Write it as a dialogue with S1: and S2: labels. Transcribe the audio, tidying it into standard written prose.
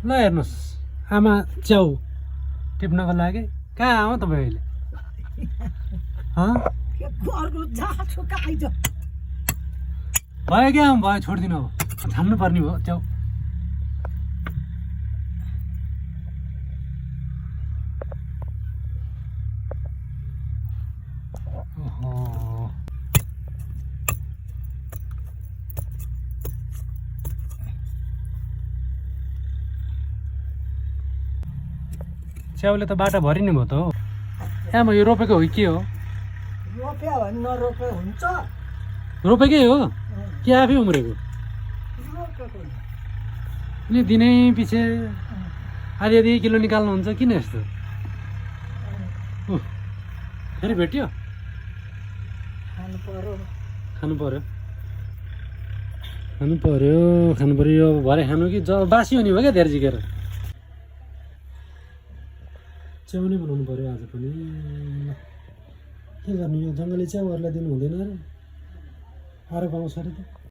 S1: ल हेर्नुहोस् आमा च्याउ टिप्नको लागि कहाँ हो तपाईँ अहिले भयो क्या भयो छोडिदिनु अब छान्नु पर्ने भयो च्याउ च्याउले त बाटो भरिने भयो त हो आमा यो रोपेको हो कि के हो
S2: रोप्यो भने नरोपे हुन्छ
S1: रोपेकै हो कि आफै उम्रेको
S2: रोपेको
S1: अनि दिनै पछि आधी आधी किलो निकाल्नुहुन्छ किन यस्तो फेरि भेट्यो
S2: खानु पर्यो
S1: खानु पर्यो खानु पर्यो यो भरे खानु कि बासी हुने भयो क्या धेरै झिकेर च्याउ नै बनाउनु पर्यो आज पनि के गर्नु यो जङ्गली च्याउहरूलाई दिनु हुँदैन र आएर पाउँछ अरे त